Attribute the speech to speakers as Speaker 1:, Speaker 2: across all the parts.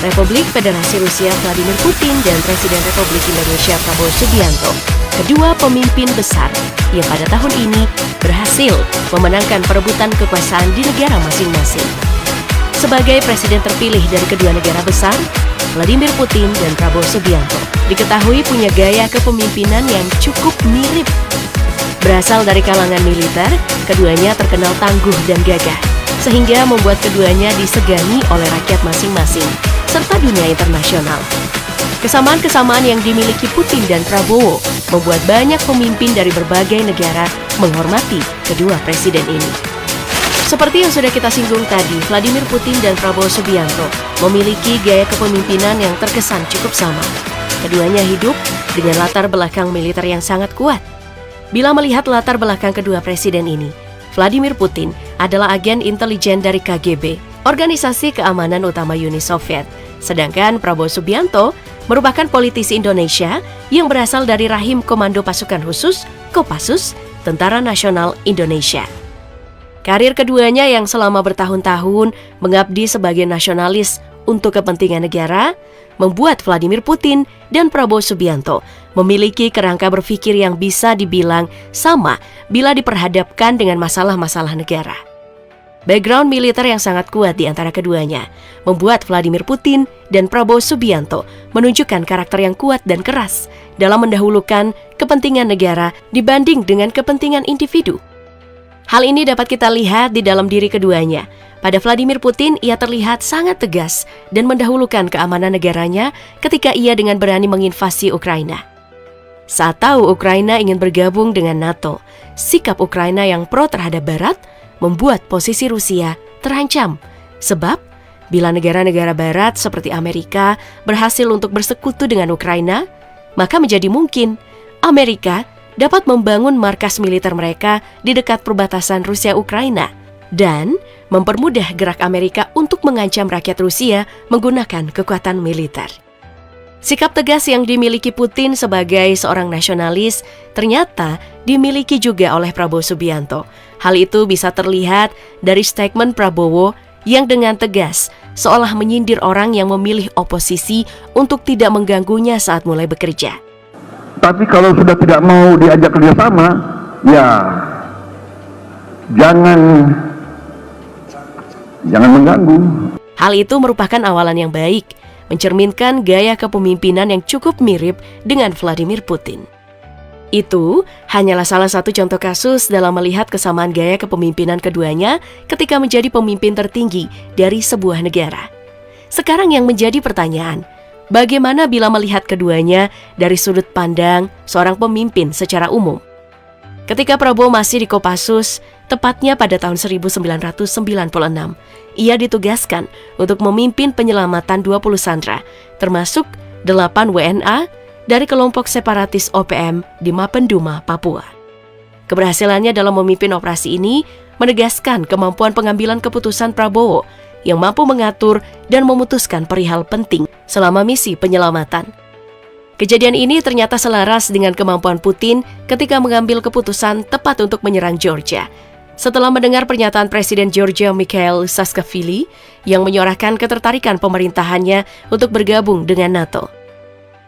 Speaker 1: Republik Federasi Rusia Vladimir Putin dan Presiden Republik Indonesia Prabowo Subianto, kedua pemimpin besar yang pada tahun ini berhasil memenangkan perebutan kekuasaan di negara masing-masing. Sebagai presiden terpilih dari kedua negara besar, Vladimir Putin dan Prabowo Subianto diketahui punya gaya kepemimpinan yang cukup mirip. Berasal dari kalangan militer, keduanya terkenal tangguh dan gagah, sehingga membuat keduanya disegani oleh rakyat masing-masing, serta dunia internasional. Kesamaan-kesamaan yang dimiliki Putin dan Prabowo membuat banyak pemimpin dari berbagai negara menghormati kedua presiden ini. Seperti yang sudah kita singgung tadi, Vladimir Putin dan Prabowo Subianto memiliki gaya kepemimpinan yang terkesan cukup sama. Keduanya hidup dengan latar belakang militer yang sangat kuat. Bila melihat latar belakang kedua presiden ini, Vladimir Putin adalah agen intelijen dari KGB, organisasi keamanan utama Uni Soviet. Sedangkan Prabowo Subianto merupakan politisi Indonesia yang berasal dari rahim Komando Pasukan Khusus, Kopassus, Tentara Nasional Indonesia. Karir keduanya yang selama bertahun-tahun mengabdi sebagai nasionalis untuk kepentingan negara, membuat Vladimir Putin dan Prabowo Subianto memiliki kerangka berpikir yang bisa dibilang sama bila diperhadapkan dengan masalah-masalah negara. Background militer yang sangat kuat di antara keduanya membuat Vladimir Putin dan Prabowo Subianto menunjukkan karakter yang kuat dan keras dalam mendahulukan kepentingan negara dibanding dengan kepentingan individu. Hal ini dapat kita lihat di dalam diri keduanya. Pada Vladimir Putin, ia terlihat sangat tegas dan mendahulukan keamanan negaranya ketika ia dengan berani menginvasi Ukraina. Saat tahu Ukraina ingin bergabung dengan NATO, sikap Ukraina yang pro terhadap Barat membuat posisi Rusia terancam. Sebab, bila negara-negara Barat seperti Amerika berhasil untuk bersekutu dengan Ukraina, maka menjadi mungkin Amerika dapat membangun markas militer mereka di dekat perbatasan Rusia-Ukraina dan mempermudah gerak Amerika untuk mengancam rakyat Rusia menggunakan kekuatan militer. Sikap tegas yang dimiliki Putin sebagai seorang nasionalis ternyata dimiliki juga oleh Prabowo Subianto. Hal itu bisa terlihat dari statement Prabowo yang dengan tegas seolah menyindir orang yang memilih oposisi untuk tidak mengganggunya saat mulai bekerja.
Speaker 2: Tapi kalau sudah tidak mau diajak kerjasama, ya jangan mengganggu.
Speaker 1: Hal itu merupakan awalan yang baik, mencerminkan gaya kepemimpinan yang cukup mirip dengan Vladimir Putin. Itu hanyalah salah satu contoh kasus dalam melihat kesamaan gaya kepemimpinan keduanya ketika menjadi pemimpin tertinggi dari sebuah negara. Sekarang yang menjadi pertanyaan, bagaimana bila melihat keduanya dari sudut pandang seorang pemimpin secara umum? Ketika Prabowo masih di Kopassus, tepatnya pada tahun 1996, ia ditugaskan untuk memimpin penyelamatan 20 sandera, termasuk 8 WNA dari kelompok separatis OPM di Mapenduma, Papua. Keberhasilannya dalam memimpin operasi ini menegaskan kemampuan pengambilan keputusan Prabowo yang mampu mengatur dan memutuskan perihal penting selama misi penyelamatan. Kejadian ini ternyata selaras dengan kemampuan Putin ketika mengambil keputusan tepat untuk menyerang Georgia. Setelah mendengar pernyataan Presiden Georgia Mikhail Saakashvili yang menyorahkan ketertarikan pemerintahannya untuk bergabung dengan NATO.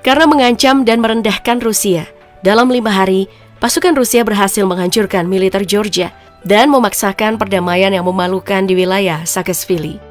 Speaker 1: Karena mengancam dan merendahkan Rusia, dalam 5 hari, pasukan Rusia berhasil menghancurkan militer Georgia dan memaksakan perdamaian yang memalukan di wilayah Saakashvili.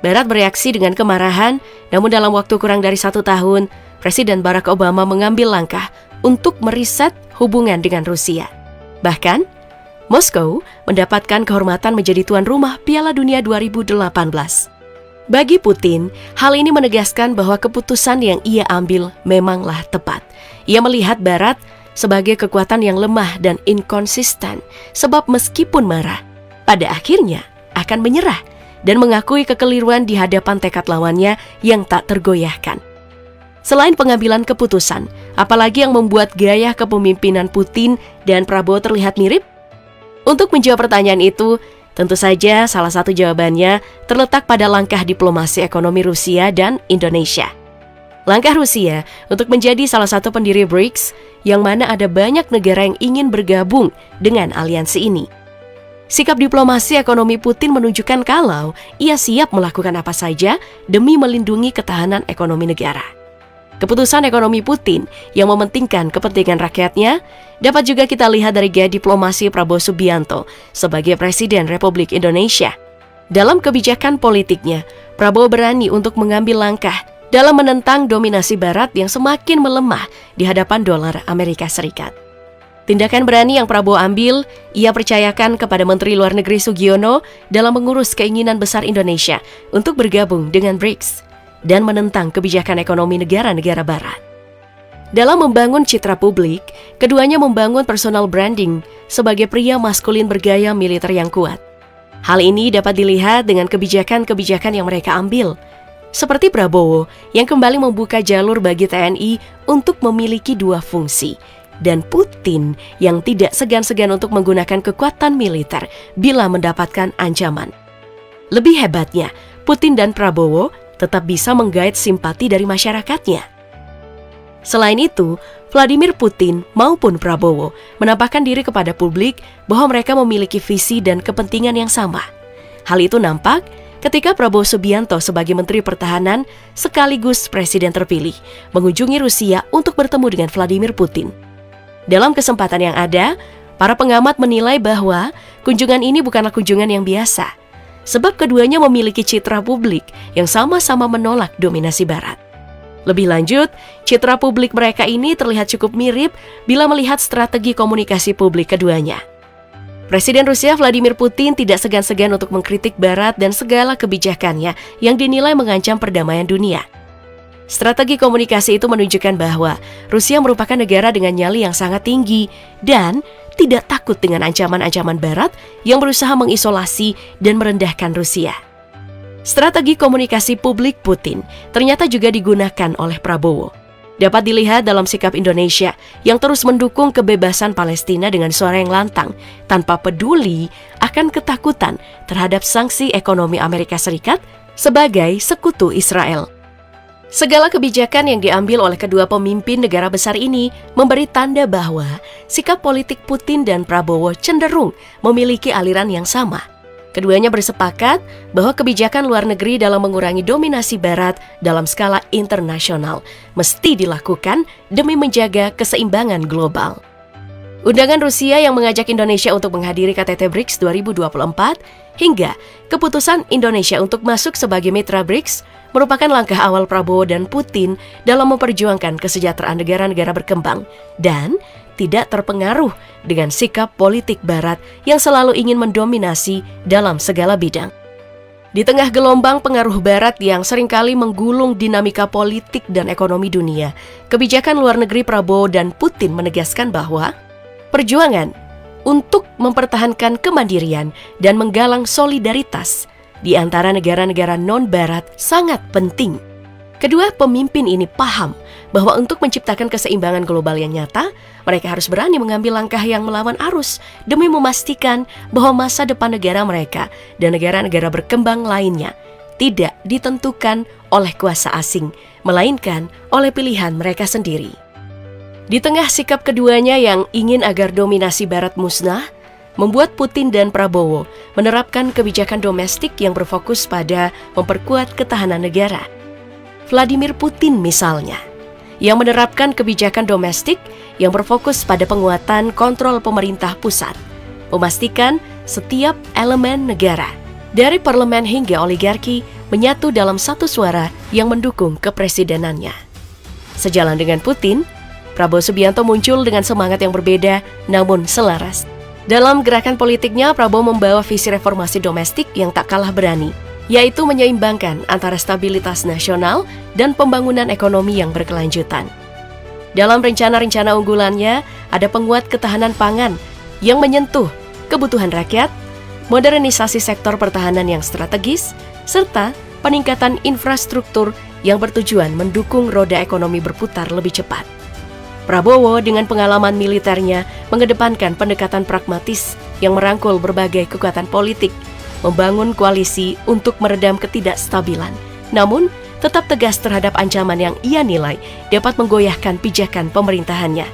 Speaker 1: Barat bereaksi dengan kemarahan, namun dalam waktu kurang dari 1 tahun, Presiden Barack Obama mengambil langkah untuk meriset hubungan dengan Rusia. Bahkan, Moskow mendapatkan kehormatan menjadi tuan rumah Piala Dunia 2018. Bagi Putin, hal ini menegaskan bahwa keputusan yang ia ambil memanglah tepat. Ia melihat Barat sebagai kekuatan yang lemah dan inkonsisten, sebab meskipun marah, pada akhirnya akan menyerah dan mengakui kekeliruan di hadapan tekad lawannya yang tak tergoyahkan. Selain pengambilan keputusan, apalagi yang membuat gaya kepemimpinan Putin dan Prabowo terlihat mirip? Untuk menjawab pertanyaan itu, tentu saja salah satu jawabannya terletak pada langkah diplomasi ekonomi Rusia dan Indonesia. Langkah Rusia untuk menjadi salah satu pendiri BRICS, yang mana ada banyak negara yang ingin bergabung dengan aliansi ini. Sikap diplomasi ekonomi Putin menunjukkan kalau ia siap melakukan apa saja demi melindungi ketahanan ekonomi negara. Keputusan ekonomi Putin yang mementingkan kepentingan rakyatnya dapat juga kita lihat dari gaya diplomasi Prabowo Subianto sebagai Presiden Republik Indonesia. Dalam kebijakan politiknya, Prabowo berani untuk mengambil langkah dalam menentang dominasi Barat yang semakin melemah di hadapan dolar Amerika Serikat. Tindakan berani yang Prabowo ambil, ia percayakan kepada Menteri Luar Negeri Sugiono dalam mengurus keinginan besar Indonesia untuk bergabung dengan BRICS dan menentang kebijakan ekonomi negara-negara Barat. Dalam membangun citra publik, keduanya membangun personal branding sebagai pria maskulin bergaya militer yang kuat. Hal ini dapat dilihat dengan kebijakan-kebijakan yang mereka ambil, seperti Prabowo yang kembali membuka jalur bagi TNI untuk memiliki dua fungsi, dan Putin yang tidak segan-segan untuk menggunakan kekuatan militer bila mendapatkan ancaman. Lebih hebatnya, Putin dan Prabowo tetap bisa menggait simpati dari masyarakatnya. Selain itu, Vladimir Putin maupun Prabowo menampakkan diri kepada publik bahwa mereka memiliki visi dan kepentingan yang sama. Hal itu nampak ketika Prabowo Subianto sebagai Menteri Pertahanan sekaligus Presiden terpilih mengunjungi Rusia untuk bertemu dengan Vladimir Putin. Dalam kesempatan yang ada, para pengamat menilai bahwa kunjungan ini bukanlah kunjungan yang biasa, sebab keduanya memiliki citra publik yang sama-sama menolak dominasi Barat. Lebih lanjut, citra publik mereka ini terlihat cukup mirip bila melihat strategi komunikasi publik keduanya. Presiden Rusia Vladimir Putin tidak segan-segan untuk mengkritik Barat dan segala kebijakannya yang dinilai mengancam perdamaian dunia. Strategi komunikasi itu menunjukkan bahwa Rusia merupakan negara dengan nyali yang sangat tinggi dan tidak takut dengan ancaman-ancaman Barat yang berusaha mengisolasi dan merendahkan Rusia. Strategi komunikasi publik Putin ternyata juga digunakan oleh Prabowo. Dapat dilihat dalam sikap Indonesia yang terus mendukung kebebasan Palestina dengan suara yang lantang tanpa peduli akan ketakutan terhadap sanksi ekonomi Amerika Serikat sebagai sekutu Israel. Segala kebijakan yang diambil oleh kedua pemimpin negara besar ini memberi tanda bahwa sikap politik Putin dan Prabowo cenderung memiliki aliran yang sama. Keduanya bersepakat bahwa kebijakan luar negeri dalam mengurangi dominasi Barat dalam skala internasional mesti dilakukan demi menjaga keseimbangan global. Undangan Rusia yang mengajak Indonesia untuk menghadiri KTT BRICS 2024 hingga keputusan Indonesia untuk masuk sebagai mitra BRICS merupakan langkah awal Prabowo dan Putin dalam memperjuangkan kesejahteraan negara-negara berkembang dan tidak terpengaruh dengan sikap politik Barat yang selalu ingin mendominasi dalam segala bidang. Di tengah gelombang pengaruh Barat yang seringkali menggulung dinamika politik dan ekonomi dunia, kebijakan luar negeri Prabowo dan Putin menegaskan bahwa perjuangan untuk mempertahankan kemandirian dan menggalang solidaritas di antara negara-negara non-Barat sangat penting. Kedua pemimpin ini paham bahwa untuk menciptakan keseimbangan global yang nyata, mereka harus berani mengambil langkah yang melawan arus demi memastikan bahwa masa depan negara mereka dan negara-negara berkembang lainnya tidak ditentukan oleh kuasa asing, melainkan oleh pilihan mereka sendiri. Di tengah sikap keduanya yang ingin agar dominasi Barat musnah, membuat Putin dan Prabowo menerapkan kebijakan domestik yang berfokus pada memperkuat ketahanan negara. Vladimir Putin misalnya, yang menerapkan kebijakan domestik yang berfokus pada penguatan kontrol pemerintah pusat, memastikan setiap elemen negara, dari parlemen hingga oligarki, menyatu dalam satu suara yang mendukung kepresidenannya. Sejalan dengan Putin, Prabowo Subianto muncul dengan semangat yang berbeda namun selaras. Dalam gerakan politiknya, Prabowo membawa visi reformasi domestik yang tak kalah berani, yaitu menyeimbangkan antara stabilitas nasional dan pembangunan ekonomi yang berkelanjutan. Dalam rencana-rencana unggulannya, ada penguat ketahanan pangan yang menyentuh kebutuhan rakyat, modernisasi sektor pertahanan yang strategis, serta peningkatan infrastruktur yang bertujuan mendukung roda ekonomi berputar lebih cepat. Prabowo dengan pengalaman militernya mengedepankan pendekatan pragmatis yang merangkul berbagai kekuatan politik, membangun koalisi untuk meredam ketidakstabilan, namun tetap tegas terhadap ancaman yang ia nilai dapat menggoyahkan pijakan pemerintahannya.